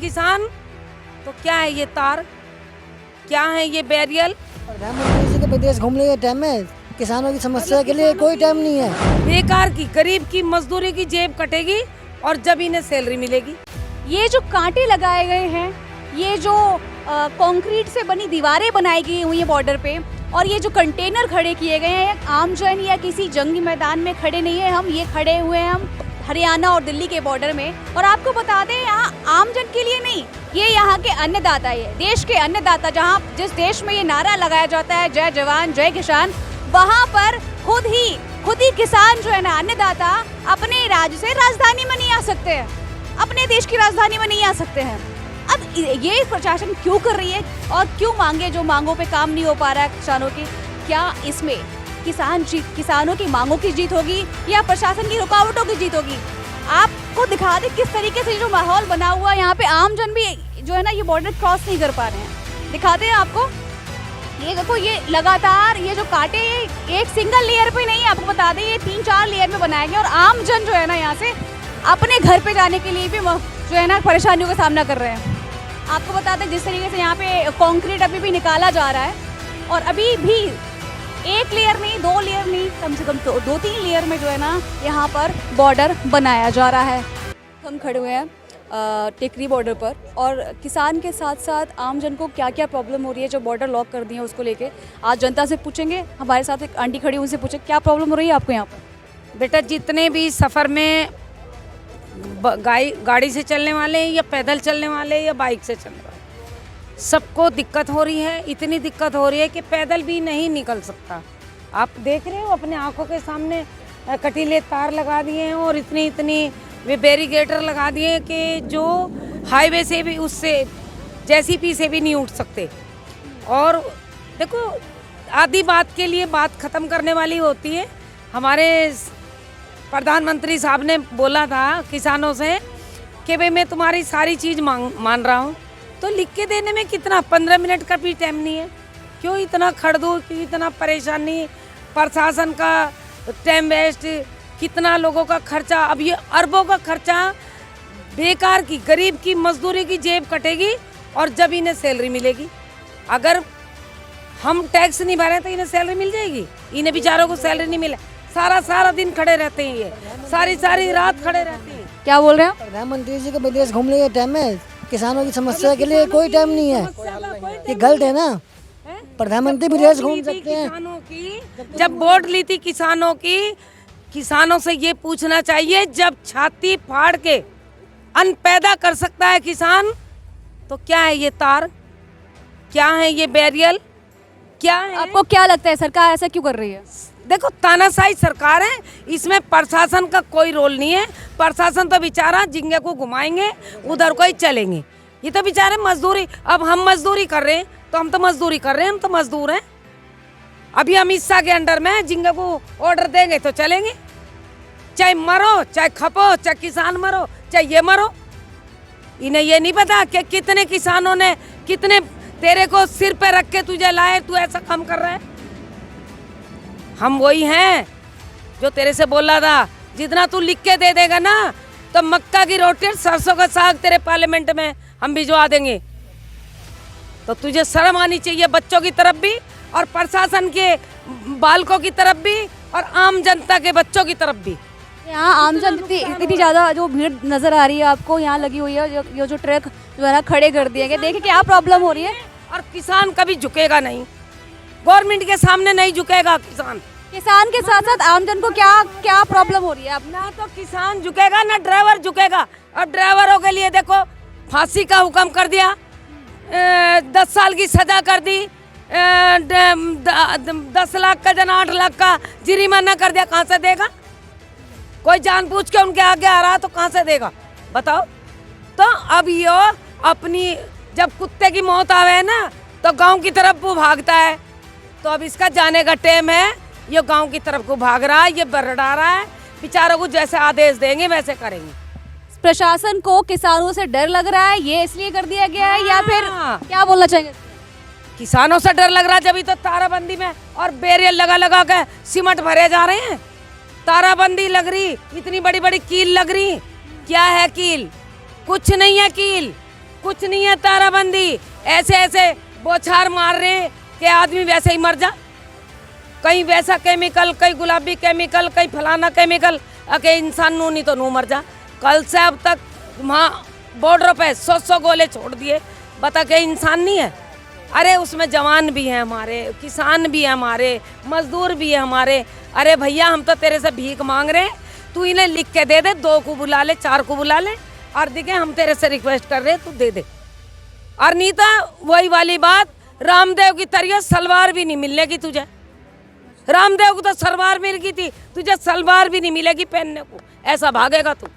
किसान तो क्या है ये तार, क्या है ये बैरियल। प्रधानमंत्री जी के विदेश घूमने के टाइम में किसानों की समस्या के लिए कोई टाइम नहीं है। बेकार की गरीब की मजदूरी की जेब कटेगी और जब इन्हें सैलरी मिलेगी। ये जो कांटे लगाए गए हैं, ये जो कंक्रीट से बनी दीवारें बनाई गई हुई हैं बॉर्डर पे, और ये जो कंटेनर खड़े किए गए हैं, आमजन या किसी जंगी मैदान में खड़े नहीं है हम, ये खड़े हुए हैं हम हरियाणा और दिल्ली के बॉर्डर में। और आपको बता दें, यहाँ आमजन के लिए नहीं, ये यहाँ के अन्नदाता है, देश के अन्नदाता। जहाँ जिस देश में ये नारा लगाया जाता है जय जवान जय किसान, वहाँ पर खुद ही किसान जो है ना, अन्नदाता अपने राज्य से राजधानी में नहीं आ सकते हैं, अपने देश की राजधानी में नहीं आ सकते हैं। अब ये प्रशासन क्यों कर रही है और क्यों मांगे जो मांगों पे काम नहीं हो पा रहा है किसानों की? क्या इसमें किसानों की मांगों की जीत होगी या प्रशासन की रुकावटों की जीत होगी? आपको दिखा दे किस तरीके से जो माहौल बना हुआ है, यहाँ पे आमजन भी जो है ना, ये बॉर्डर क्रॉस नहीं कर पा रहे हैं। दिखाते हैं आपको, ये देखो, ये लगातार ये जो कांटे एक सिंगल लेयर पे नहीं, आपको बता दें ये 3-4 लेयर में बनाए गए, और आमजन जो है ना, यहाँ से अपने घर पे जाने के लिए भी जो है ना परेशानियों का सामना कर रहे हैं। आपको बता दें जिस तरीके से यहाँ पे कंक्रीट अभी भी निकाला जा रहा है, और अभी भी 1 लेयर नहीं, 2 लेयर नहीं, कम से कम 2-3 लेयर में जो है ना यहाँ पर बॉर्डर बनाया जा रहा है। हम खड़े हुए हैं टेकरी बॉर्डर पर, और किसान के साथ साथ आमजन को क्या क्या प्रॉब्लम हो रही है जो बॉर्डर लॉक कर दिए हैं उसको लेके आज जनता से पूछेंगे। हमारे साथ एक आंटी खड़ी, उनसे पूछे क्या प्रॉब्लम हो रही है आपको यहाँ पर। बेटा, जितने भी सफ़र में गाड़ी से चलने वाले हैं या पैदल चलने वाले या बाइक से चलने वाले, सबको दिक्कत हो रही है। इतनी दिक्कत हो रही है कि पैदल भी नहीं निकल सकता। आप देख रहे हो अपने आंखों के सामने कटीले तार लगा दिए हैं और इतनी वे बैरिकेटर लगा दिए कि जो हाईवे से भी, उससे जेसीबी से भी नहीं उठ सकते। और देखो, आधी बात के लिए बात ख़त्म करने वाली होती है। हमारे प्रधानमंत्री साहब ने बोला था किसानों से कि भाई मैं तुम्हारी सारी चीज़ मान रहा हूँ, तो लिख के देने में कितना 15 मिनट का भी टाइम नहीं है। क्यों इतना खड़दू, क्यों इतना परेशानी, प्रशासन का टाइम वेस्ट, कितना लोगों का खर्चा। अब ये अरबों का खर्चा बेकार की गरीब की मजदूरी की जेब कटेगी और जब इन्हें सैलरी मिलेगी। अगर हम टैक्स नहीं भरे तो इन्हें सैलरी मिल जाएगी? इन्हें बेचारों को सैलरी नहीं मिले, सारा दिन खड़े रहते हैं, ये सारी रात खड़े रहते हैं। क्या बोल रहे हैं? प्रधानमंत्री जी के विदेश घूमने के टाइम में किसानों की समस्या के लिए कोई टाइम नहीं है। ये गलत है ना, प्रधानमंत्री विदेश घूम सकते हैं। किसानों की जब वोट ली थी किसानों से ये पूछना चाहिए, जब छाती फाड़ के अन्न पैदा कर सकता है किसान, तो क्या है ये तार, क्या है ये बैरियल, क्या है? आपको क्या लगता है सरकार ऐसा क्यों कर रही है? देखो, तानाशाही सरकार है, इसमें प्रशासन का कोई रोल नहीं है। प्रशासन तो बेचारा झिंगे को घुमाएंगे, उधर को ही चलेंगे। ये तो बेचारे मजदूरी, अब हम मजदूरी कर रहे हैं तो हम तो मजदूरी कर रहे हैं, हम तो मजदूर हैं। अभी अमित शाह के अंडर में झिंगे को ऑर्डर देंगे तो चलेंगे, चाहे मरो चाहे खपो, चाहे किसान मरो चाहे ये मरो। इन्हें ये नहीं पता कि कितने किसानों ने कितने तेरे को सिर पे रख के तुझे लाए, तू ऐसा काम कर रहा है। हम वही हैं जो तेरे से बोला था, जितना तू लिख के दे देगा ना, तो मक्का की रोटी और सरसों का साग तेरे पार्लियामेंट में हम भिजवा देंगे। तो तुझे शर्म आनी चाहिए, बच्चों की तरफ भी और प्रशासन के बालकों की तरफ भी और आम जनता के बच्चों की तरफ भी। यहाँ आमजन इतनी ज़्यादा जो भीड़ नज़र आ रही है आपको यहाँ लगी हुई है, ये जो ट्रक जो है ना खड़े कर दिए गए, देखिए क्या प्रॉब्लम हो रही है। और किसान कभी झुकेगा नहीं, गवर्नमेंट के सामने नहीं झुकेगा किसान के साथ साथ आमजन को क्या प्रॉब्लम हो रही है? अब ना तो किसान झुकेगा ना ड्राइवर झुकेगा। अब ड्राइवरों के लिए देखो फांसी का हुक्म कर दिया, 10 साल की सजा कर दी, 10 लाख का जना 8 लाख का जुर्माना कर दिया। कहाँ से देगा? कोई जानबूझ के उनके आगे आ रहा तो कहाँ से देगा बताओ? तो अब ये अपनी जब कुत्ते की मौत आवे ना तो गांव की तरफ वो भागता है, तो अब इसका जाने का टाइम है। ये गांव की तरफ को भाग रहा है, ये बरड़ा रहा है। बेचारों को जैसे आदेश देंगे वैसे करेंगे। प्रशासन को किसानों से डर लग रहा है, ये इसलिए कर दिया गया है या फिर क्या बोलना चाहेंगे? किसानों से डर लग रहा है, जब तो ताराबंदी में और बैरियर लगा के सीमेंट भरे जा रहे हैं। ताराबंदी लग रही, इतनी बड़ी बड़ी कील लग रही। क्या है कील? कुछ नहीं है कील। कुछ नहीं है ताराबंदी। ऐसे ऐसे बौछार मार रहे हैं कि आदमी वैसे ही मर जा। कहीं वैसा केमिकल, कहीं गुलाबी केमिकल, कहीं फलाना केमिकल, अके इंसान नू नहीं तो नू मर जा। कल से अब तक वहाँ बॉर्डर पे 100 गोले छोड़ दिए, बता के इंसान नहीं है? अरे उसमें जवान भी हैं हमारे, किसान भी हैं हमारे, मजदूर भी हैं हमारे। अरे भैया हम तो तेरे से भीख मांग रहे हैं, तू इन्हें लिख के दे दे, 2 को बुला ले, 4 को बुला ले, और देखे हम तेरे से रिक्वेस्ट कर रहे हैं, तू दे दे। और नहीं तो वही वाली बात, रामदेव की तरह सलवार भी नहीं मिलेगी तुझे। रामदेव को तो सलवार मिल गई थी, तुझे सलवार भी नहीं मिलेगी पहनने को। ऐसा भागेगा तू,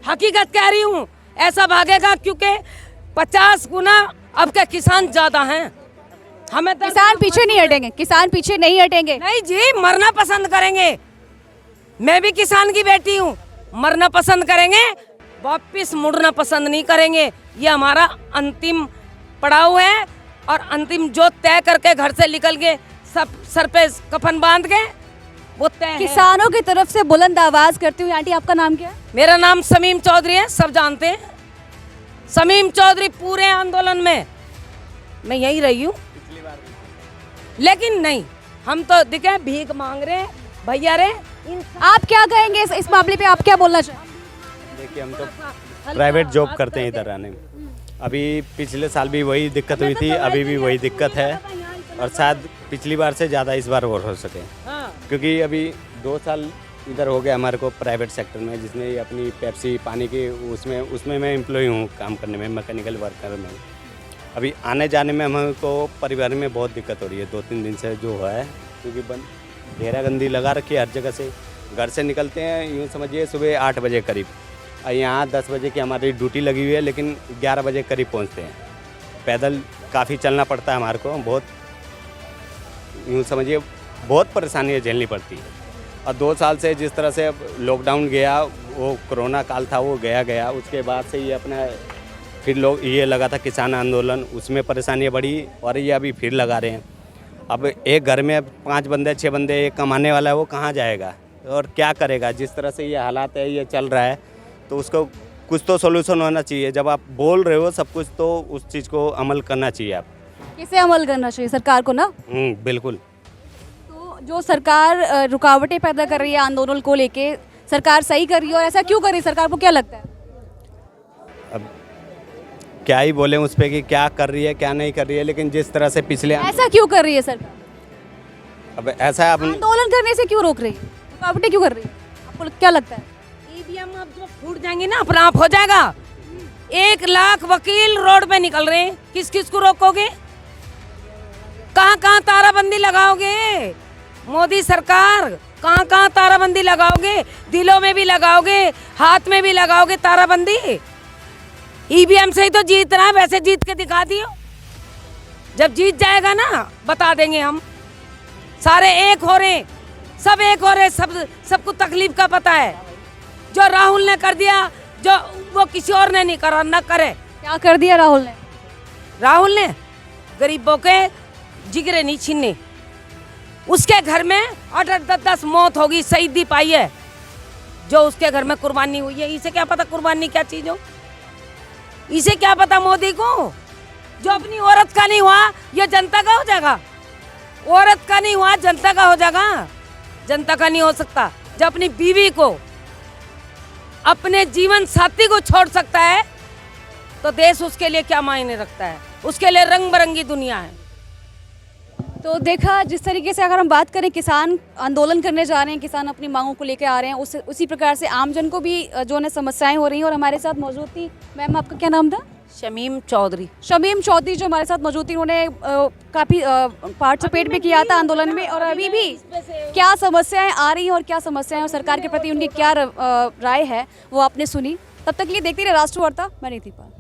हकीकत कह रही हूँ, ऐसा भागेगा, क्योंकि 50 गुना अब के किसान ज्यादा हैं। हमें तो किसान पीछे नहीं हटेंगे, किसान पीछे नहीं हटेंगे। नहीं जी, मरना पसंद करेंगे। मैं भी किसान की बेटी हूँ, मरना पसंद करेंगे, वापिस मुड़ना पसंद नहीं करेंगे। ये हमारा अंतिम पड़ाव है, और अंतिम जो तय करके घर से निकल गए, सब सर पे कफन बांध के, वो तय है। किसानों की तरफ से बुलंद आवाज करती हुई आंटी, आपका नाम क्या है? मेरा नाम शमीम चौधरी है, सब जानते हैं। शमीम चौधरी पूरे आंदोलन में मैं यही रही हूँ, लेकिन नहीं, हम तो दिखे भीख मांग रहे हैं भैया रे। आप क्या कहेंगे इस मामले पे, आप क्या बोलना चाहेंगे? देखिए हम तो प्राइवेट जॉब करते हैं इधर आने में। अभी पिछले साल भी वही दिक्कत हुई थी, अभी भी वही दिक्कत है, और शायद पिछली बार से ज़्यादा इस बार और हो सके, क्योंकि अभी 2 साल इधर हो गया हमारे को प्राइवेट सेक्टर में, जिसमें ये अपनी पेप्सी पानी की उसमें मैं एम्प्लॉय हूँ काम करने में, मैकेनिकल वर्कर में। अभी आने जाने में हमको परिवार में बहुत दिक्कत हो रही है 2-3 दिन से जो है, क्योंकि घेराबंदी लगा रखी है हर जगह से। घर से निकलते हैं यूँ समझिए सुबह 8 बजे करीब, और यहाँ 10 बजे की हमारी ड्यूटी लगी हुई है, लेकिन 11 बजे करीब पहुँचते हैं। पैदल काफ़ी चलना पड़ता है हमारे को, बहुत यूँ समझिए बहुत परेशानियाँ झेलनी पड़ती है। और 2 साल से जिस तरह से लॉकडाउन गया, वो कोरोना काल था, वो गया, उसके बाद से ये अपना फिर लोग ये लगा था किसान आंदोलन, उसमें परेशानियाँ बढ़ी, और ये अभी फिर लगा रहे हैं। अब एक घर में 5 बंदे 6 बंदे एक कमाने वाला है, वो कहाँ जाएगा और क्या करेगा? जिस तरह से ये हालात है, ये चल रहा है, तो उसको कुछ तो सोल्यूशन होना चाहिए। जब आप बोल रहे हो सब कुछ, तो उस चीज़ को अमल करना चाहिए। आप किसे अमल करना चाहिए? सरकार को ना। बिल्कुल। तो जो सरकार रुकावटें पैदा कर रही है आंदोलन को लेके, सरकार सही कर रही है, और ऐसा क्यों कर रही है? सरकार को क्या लगता है? अब क्या ही बोले उस पर कि क्या कर रही है क्या नहीं कर रही है, लेकिन जिस तरह से पिछले ऐसा क्यों कर रही है सरकार? अब ऐसा है, आंदोलन करने से क्यों रोक रही है? रुकावटें क्यों कर रही है? आपको क्या लगता है? ईवीएम अब जो फूट जाएंगी ना, अपना आप हो जाएगा। 1 लाख वकील रोड पे निकल रहे हैं, किस किस को रोकोगे? कहाँ कहाँ ताराबंदी लगाओगे? मोदी सरकार कहाँ कहाँ ताराबंदी लगाओगे? दिलों में भी लगाओगे, हाथ में भी लगाओगे ताराबंदी? ईवीएम से ही तो जीतना है, वैसे जीत के दिखा दियो। जब जीत जाएगा ना, बता देंगे हम। सारे एक हो रहे, सब एक हो रहे, सबको तकलीफ का पता है। जो राहुल ने कर दिया, जो वो किसी और ने नहीं करा, ना करे। क्या कर दिया राहुल ने? राहुल ने गरीबों के जिगरे नहीं छीने। उसके घर में 8-10 मौत होगी, शहीदी पाई है, जो उसके घर में कुर्बानी हुई है। इसे क्या पता कुर्बानी क्या चीज हो? इसे क्या पता मोदी को? जो अपनी औरत का नहीं हुआ, ये जनता का हो जाएगा। औरत का नहीं हुआ, जनता का हो जाएगा। जनता का नहीं हो सकता। जब अपनी बीवी को, अपने जीवन साथी को छोड़ सकता है, तो देश उसके लिए क्या मायने रखता है? उसके लिए रंग बिरंगी दुनिया है। तो देखा, जिस तरीके से अगर हम बात करें, किसान आंदोलन करने जा रहे हैं, किसान अपनी मांगों को लेकर आ रहे हैं, उसी प्रकार से आमजन को भी जो है समस्याएं हो रही हैं। और हमारे साथ मौजूद थी, मैम आपका क्या नाम था? शमीम चौधरी। शमीम चौधरी जो हमारे साथ मौजूद थी, उन्होंने काफ़ी पार्टिसिपेट भी किया था आंदोलन में। और अभी भी क्या समस्याएं आ रही हैं और क्या समस्याएं और सरकार के प्रति उनकी क्या राय है, वो आपने सुनी। तब तक के लिए देखते रहे राष्ट्र वार्ता। मैं नीति पाल।